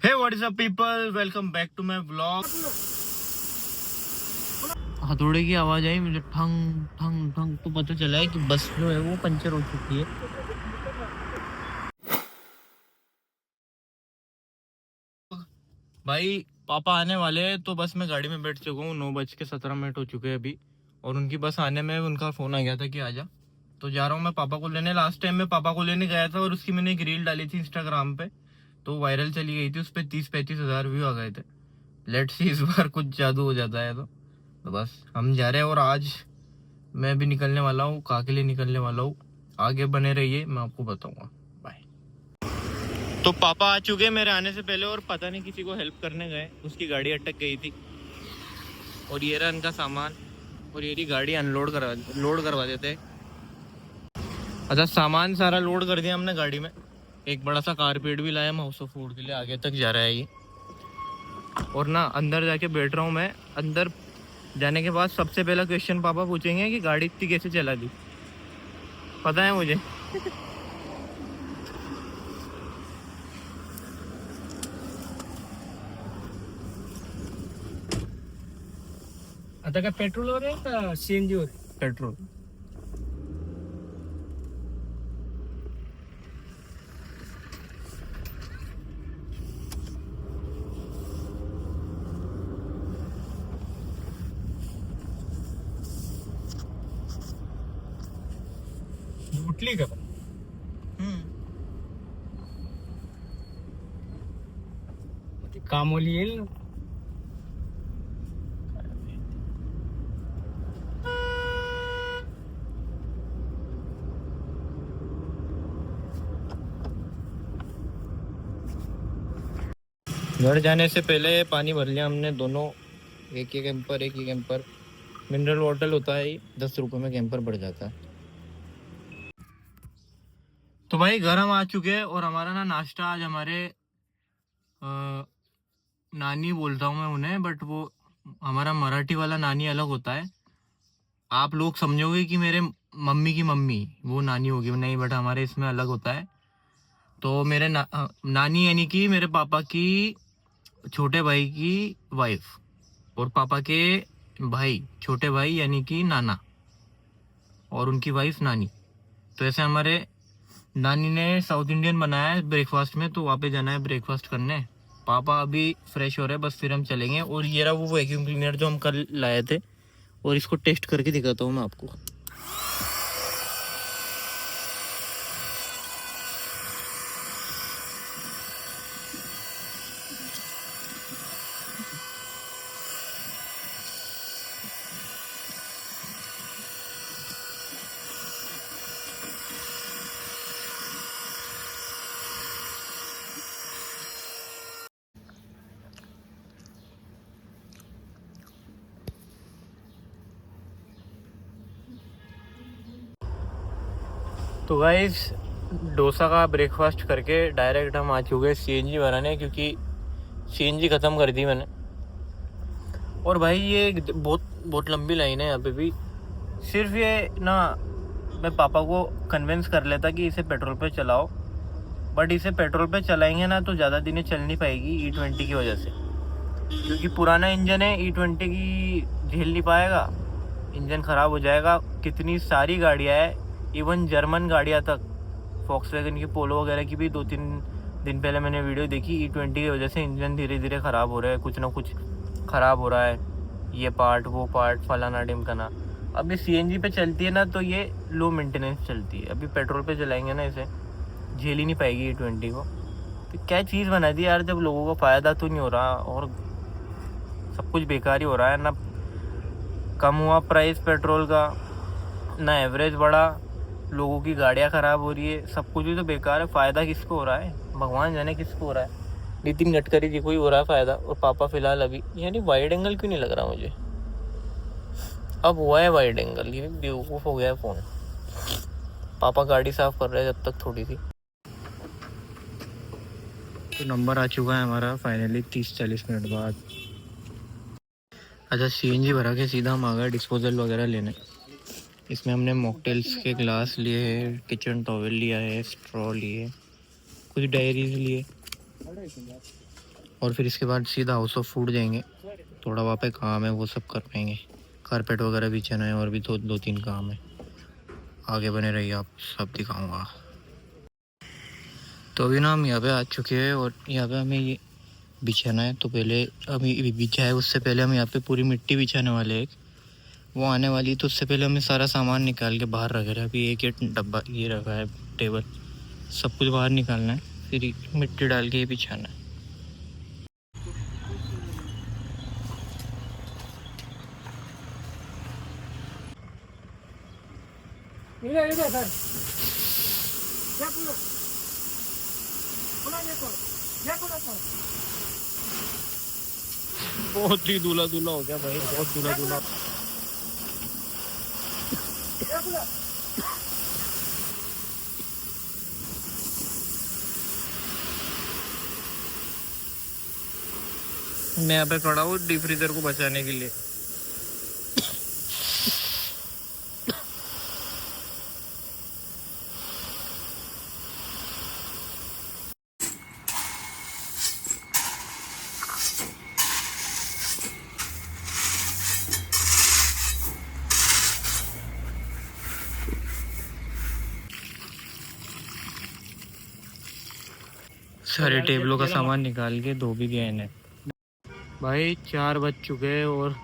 Hey what is up people, welcome back to my vlog. हथौड़े की आवाज आई मुझे, ठंग ठंग ठंग, तो पता चला है कि बस जो है वो पंचर हो चुकी है। भाई पापा आने वाले हैं तो बस मैं गाड़ी में बैठ चुका हूँ। 9:17 हो चुके हैं अभी, और उनकी बस आने में उनका फोन आ गया था कि आजा, तो जा रहा हूँ मैं पापा को लेने। लास्ट टाइम मैं पापा को लेने गया था और उसकी मैंने एक रील डाली थी इंस्टाग्राम पे, तो वायरल चली गई थी। उस पर 30-35 हजार व्यू आ गए थे। लेट्स सी इस बार कुछ जादू हो जाता है तो बस हम जा रहे हैं। और आज मैं भी निकलने वाला हूँ, कहाँ के लिए निकलने वाला हूँ आगे बने रहिए, मैं आपको बताऊंगा। बाय। तो पापा आ चुके मेरे आने से पहले, और पता नहीं किसी को हेल्प करने गए, उसकी गाड़ी अटक गई थी। और ये रहा इनका सामान, और ये गाड़ी लोड करवा देते। अच्छा, सामान सारा लोड कर दिया हमने गाड़ी में। एक बड़ा सा कारपेट भी लाया हम हाउस ऑफ फूड के लिए, आगे तक जा रहा है ये। और ना अंदर जाके बैठ रहा हूँ मैं। अंदर जाने के बाद सबसे पहला क्वेश्चन पापा पूछेंगे कि गाड़ी इतनी कैसे चला दी, पता है मुझे। आता का पेट्रोल हो रहा है का सीएनजी हो रहा है? पेट्रोल। उठली का काम वाली येईल ना. घर जाने से पहले पानी भर लिया हमने दोनों, एक ही कैंपर। मिनरल वाटर होता है, 10 रुपए में कैंपर बढ़ जाता है। तो भाई घर हम आ चुके हैं, और हमारा ना नाश्ता आज हमारे नानी बोलता हूँ मैं उन्हें, बट वो हमारा मराठी वाला नानी अलग होता है। आप लोग समझोगे कि मेरे मम्मी की मम्मी वो नानी होगी, नहीं, बट हमारे इसमें अलग होता है। तो मेरे नानी यानी कि मेरे पापा की छोटे भाई की वाइफ, और पापा के भाई छोटे भाई यानी कि नाना, और उनकी वाइफ नानी। तो ऐसे हमारे नानी ने साउथ इंडियन बनाया है ब्रेकफास्ट में, तो वहाँ पे जाना है ब्रेकफास्ट करने। पापा अभी फ्रेश हो रहे हैं, बस फिर हम चलेंगे। और ये रहा वो वैक्यूम क्लीनर जो हम कल लाए थे, और इसको टेस्ट करके दिखाता हूँ मैं आपको। तो गाइस, डोसा का ब्रेकफास्ट करके डायरेक्ट हम आ चुके हैं सीएनजी भराने, क्योंकि सीएनजी ख़त्म कर दी मैंने। और भाई ये बहुत बहुत लंबी लाइन है यहाँ पे भी। सिर्फ ये ना, मैं पापा को कन्विंस कर लेता कि इसे पेट्रोल पे चलाओ, बट इसे पेट्रोल पे चलाएंगे ना तो ज़्यादा दिनें चल नहीं पाएगी E20 की वजह से, क्योंकि पुराना इंजन है। E20 की झेल नहीं पाएगा, इंजन ख़राब हो जाएगा। कितनी सारी गाड़ियाँ हैं, इवन जर्मन गाड़ियाँ तक, फॉक्सवैगन की, पोलो वगैरह की भी 2-3 दिन पहले मैंने वीडियो देखी। E20 की वजह से इंजन धीरे धीरे ख़राब हो रहा है, कुछ ना कुछ ख़राब हो रहा है, ये पार्ट वो पार्ट फलाना ढिमकाना। अभी सीएनजी पे चलती है ना तो ये लो मेंटेनेंस चलती है। अभी पेट्रोल पे चलाएंगे ना, इसे झेल ही नहीं पाएगी E20 को। तो क्या चीज़ बना दी यार, जब लोगों को फ़ायदा तो नहीं हो रहा और सब कुछ बेकार ही हो रहा है। ना कम हुआ प्राइस पेट्रोल का, ना एवरेज बढ़ा, लोगों की गाड़ियाँ ख़राब हो रही है, सब कुछ भी तो बेकार है। फ़ायदा किसको हो रहा है, भगवान जाने किसको हो रहा है। नितिन गडकरी जी को ही हो रहा है फ़ायदा, और पापा फ़िलहाल अभी, यानी वाइड एंगल क्यों नहीं लग रहा मुझे, अब हुआ है वाइड एंगल, ये बेवकूफ़ हो गया है फ़ोन। पापा गाड़ी साफ़ कर रहे हैं जब तक थोड़ी सी। तो नंबर आ चुका है हमारा फाइनली 30-40 मिनट बाद। अच्छा, सीएनजी भरा के सीधा हम आ गए डिस्पोजल वगैरह लेने। इसमें हमने मॉकटेल्स के ग्लास लिए हैं, किचन टॉवल लिया है, स्ट्रॉ लिए, कुछ डायरीज लिए, और फिर इसके बाद सीधा हाउस ऑफ फूड जाएंगे। थोड़ा वहाँ पे काम है, वो सब कर पाएंगे। कारपेट वगैरह बिछाना है और भी दो तीन काम है। आगे बने रहिए, आप सब दिखाऊंगा। तो अभी ना हम यहाँ पे आ चुके हैं और यहाँ पे हमें ये बिछाना है। तो पहले हम ये बिछाए, उससे पहले हम यहाँ पे पूरी मिट्टी बिछाने वाले हैं। वो आने वाली है, तो उससे पहले हमें सारा सामान निकाल के बाहर रख रहे हैं। अभी एक डब्बा ये रखा है, टेबल, सब कुछ बाहर निकालना है, फिर मिट्टी डाल के ये बिछाना है। बहुत ही दूल्हा दूल्हा हो गया भाई, बहुत दूल्हा दूल्हा। मैं यहाँ पे खड़ा हूँ डीप फ्रीजर को बचाने के लिए। सारे टेबलों का सामान निकाल के धो भी गए इन्हें। भाई 4 बज चुके हैं और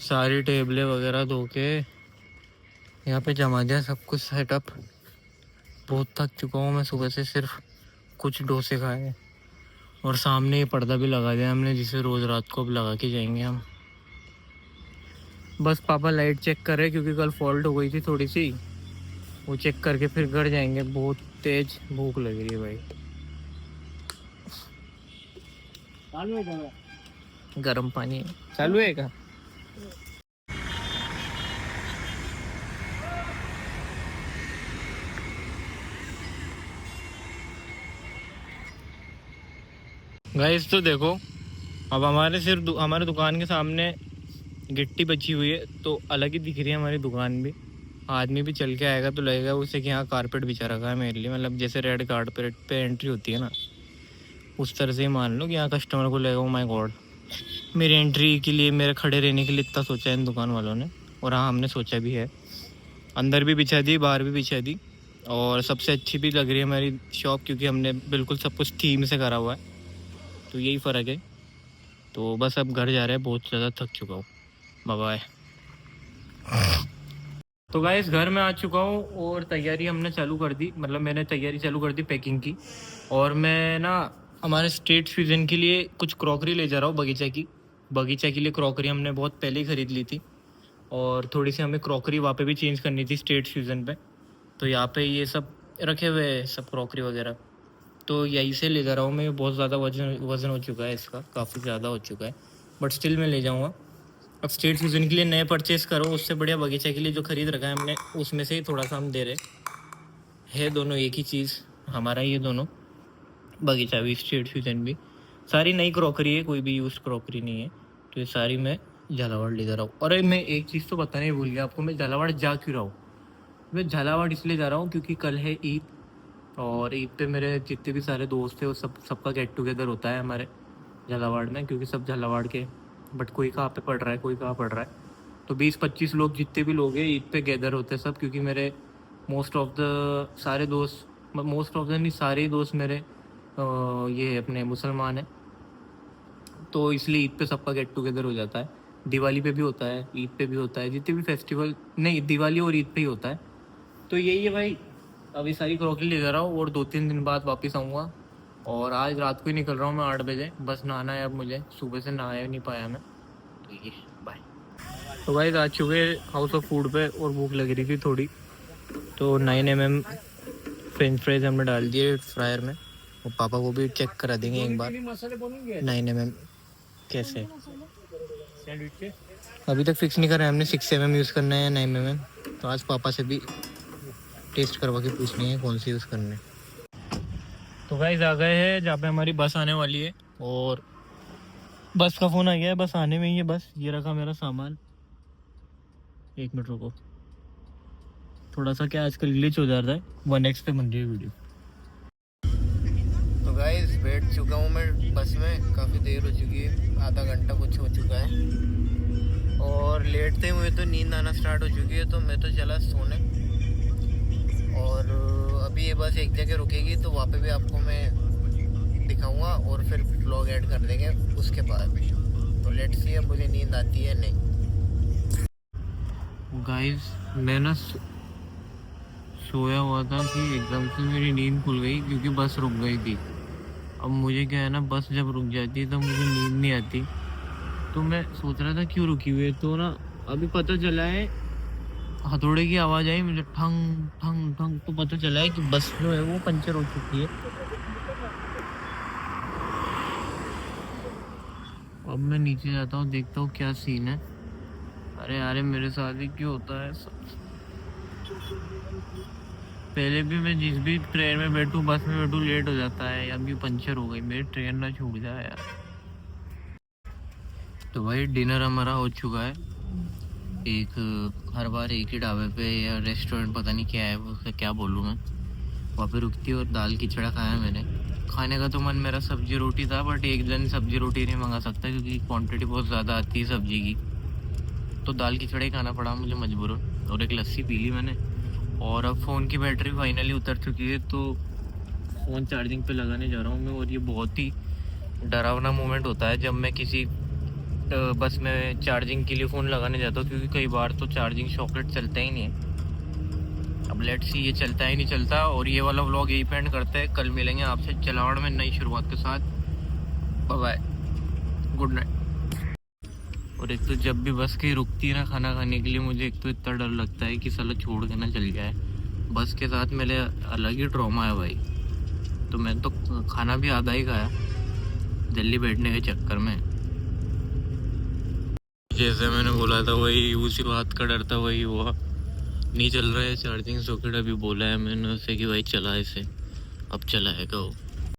सारी टेबलें वगैरह धो के यहाँ पे जमा दिया, सब कुछ सेटअप। बहुत थक चुका हूँ मैं, सुबह से सिर्फ कुछ डोसे खाए और सामने ये पर्दा भी लगा दिया हमने, जिसे रोज़ रात को अब लगा के जाएंगे हम। बस पापा लाइट चेक कर रहे हैं क्योंकि कल फॉल्ट हो गई थी थोड़ी सी, वो चेक करके फिर घर जाएंगे। बहुत तेज भूख लग रही है भाई। गर्म पानी चालू है क्या? गाइस तो देखो, अब हमारे सिर्फ हमारे दुकान के सामने गिट्टी बची हुई है, तो अलग ही दिख रही है हमारी दुकान भी। आदमी भी चल के आएगा तो लगेगा उसे कि यहाँ कारपेट बिछा रखा है मेरे लिए, मतलब जैसे रेड कारपेट पे एंट्री होती है ना, उस तरह से ही मान लो कि यहाँ कस्टमर को लगेगा ओ माय गॉड, मेरी एंट्री के लिए, मेरे खड़े रहने के लिए इतना सोचा है इन दुकान वालों ने। और हाँ, हमने सोचा भी है। अंदर भी बिछा दी, बाहर भी बिछा दी, और सबसे अच्छी भी लग रही है हमारी शॉप क्योंकि हमने बिल्कुल सब कुछ थीम से करा हुआ है। तो यही फ़र्क है। तो बस अब घर जा रहे हैं, बहुत ज़्यादा थक चुका हूँ। Bye bye. तो गाइस घर में आ चुका हूँ और तैयारी हमने चालू कर दी, मतलब मैंने तैयारी चालू कर दी पैकिंग की। और मैं ना हमारे स्टेट फ्यूजन के लिए कुछ क्रॉकरी ले जा रहा हूँ बगीचा के लिए क्रॉकरी हमने बहुत पहले ही ख़रीद ली थी, और थोड़ी सी हमें क्रॉकरी वहाँ पे भी चेंज करनी थी स्टेट फ्यूजन पे। तो यहाँ पे ये सब रखे हुए हैं, सब क्रॉकरी वगैरह, तो यहीं से ले जा रहा हूँ मैं। बहुत ज़्यादा वज़न हो चुका है इसका, काफ़ी ज़्यादा हो चुका है, बट स्टिल मैं ले जाऊँगा। अब स्टेट फ्यूजन के लिए नए परचेज़ करो, उससे बढ़िया बगीचा के लिए जो ख़रीद रखा है हमने, उसमें से ही थोड़ा सा हम दे रहे है। दोनों एक ही चीज़ हमारा, ये दोनों, बगीचा भी स्टेट फ्यूजन भी, सारी नई क्रॉकरी है, कोई भी यूज़ क्रॉकरी नहीं है। तो ये सारी मैं झालावाड़ ले जा रहा हूँ। और मैं एक चीज़ तो बताने ही भूल गया आपको, मैं झालावाड़ जा क्यों रहा हूँ। मैं झालावाड़ इसलिए जा रहा हूँ क्योंकि कल है ईद, और ईद पे मेरे जितने भी सारे दोस्त हैं वो सबका गेट टुगेदर होता है हमारे झालावाड़ में, क्योंकि सब झालावाड़ के, बट कोई कहाँ पे पढ़ रहा है, कोई कहाँ पढ़ रहा है। तो 20-25 लोग जितने भी लोग हैं ईद पे गैदर होते हैं सब, क्योंकि मेरे मोस्ट ऑफ द सारे दोस्त, मोस्ट ऑफ द नहीं, सारे ही दोस्त मेरे ये अपने मुसलमान हैं। तो इसलिए ईद पे सबका गेट टुगेदर हो जाता है। दिवाली पे भी होता है, ईद पे भी होता है, जितने भी फेस्टिवल, नहीं दिवाली और ईद पे ही होता है। तो यही है भाई, अभी सारी क्रॉकरी ले जा रहा हूँ और 2-3 दिन बाद वापस आऊँगा। और आज रात को ही निकल रहा हूँ मैं 8 बजे, बस नहाना है अब मुझे, सुबह से नहाया नहीं पाया मैं। तो ये बाय। तो भाई आ चुके हाउस ऑफ फूड पे और भूख लग रही थी थोड़ी, तो 9mm फ्रेंच फ्राइज हमने डाल दिए फ्रायर में, और पापा को भी चेक करा देंगे एक बार 9mm कैसे। अभी तक फिक्स नहीं कर रहे हमने 6mm यूज़ करना है या 9mm, तो आज पापा से भी टेस्ट करवा के पूछनी है कौन सी यूज़ करने। तो गाइस आ गए हैं जहाँ पे हमारी बस आने वाली है, और बस का फ़ोन आ गया है, बस आने में ही है। बस ये रखा मेरा सामान, 1 मिनट रुको, थोड़ा सा क्या आजकल ग्लिच हो जाता है, 1x पे बन रही है वीडियो। तो गाइस बैठ चुका हूँ मैं बस में, काफ़ी देर हो चुकी है, आधा घंटा कुछ हो चुका है। और लेटते हुए तो नींद आना स्टार्ट हो चुकी है, तो मैं तो चला सोने। और अभी ये बस एक जगह रुकेगी तो वहाँ पे भी आपको मैं दिखाऊंगा और फिर व्लॉग ऐड कर देंगे उसके बाद। तो लेट्स सी अब मुझे नींद आती है नहीं। गाइस मैं ना सोया हुआ था कि एकदम से मेरी नींद खुल गई क्योंकि बस रुक गई थी। अब मुझे क्या है ना, बस जब रुक जाती है तो मुझे नींद नहीं आती, तो मैं सोच रहा था क्यों रुकी हुई है। तो ना अभी पता चला है, हथौड़े की आवाज़ आई मुझे, ठंग ठंग ठंग, तो पता चला है कि बस जो है वो पंचर हो चुकी है। अब मैं नीचे जाता हूँ, देखता हूँ क्या सीन है। अरे यार मेरे साथ ही क्यों होता है सब। पहले भी मैं जिस भी ट्रेन में बैठूं, बस में बैठूं, लेट हो जाता है। अभी पंचर हो गई, मेरी ट्रेन ना छूट जाए यार। तो भाई डिनर हमारा हो चुका है। हर बार एक ही ढाबे पे या रेस्टोरेंट, पता नहीं क्या है उसका, क्या बोलूँ मैं, वहाँ पे रुकती और दाल खिचड़ा खाया मैंने। खाने का तो मन मेरा सब्जी रोटी था, बट एक दिन सब्जी रोटी नहीं मंगा सकता क्योंकि क्वांटिटी बहुत ज़्यादा आती है सब्जी की। तो दाल खिचड़ा ही खाना पड़ा मुझे मजबूरन, और एक लस्सी पी ली मैंने। और अब फ़ोन की बैटरी फाइनली उतर चुकी है, तो फ़ोन चार्जिंग पे लगाने जा रहा हूँ मैं। और ये बहुत ही डरावना मोमेंट होता है जब मैं किसी बस में चार्जिंग के लिए फ़ोन लगाने जाता हूँ, क्योंकि कई बार तो चार्जिंग सॉकेट चलता ही नहीं है। अब लेट्स सी ये चलता ही नहीं चलता। और ये वाला व्लॉग यही पे एंड करते हैं, कल मिलेंगे आपसे चलावड़ में नई शुरुआत के साथ। Bye bye, good night. और एक तो जब भी बस कहीं रुकती है ना खाना खाने के लिए, मुझे एक तो इतना डर लगता है कि साला छोड़ के ना चल जाए। बस के साथ मेरे अलग ही ट्रॉमा है भाई। तो मैं तो खाना भी आधा ही खाया जल्दी बैठने के चक्कर में। जैसे मैंने बोला था वही, उसी बात का डर था, वही हुआ। नहीं चल रहा है चार्जिंग सॉकेट। अभी बोला है मैंने उससे कि भाई चला इसे, अब चलाएगा वो।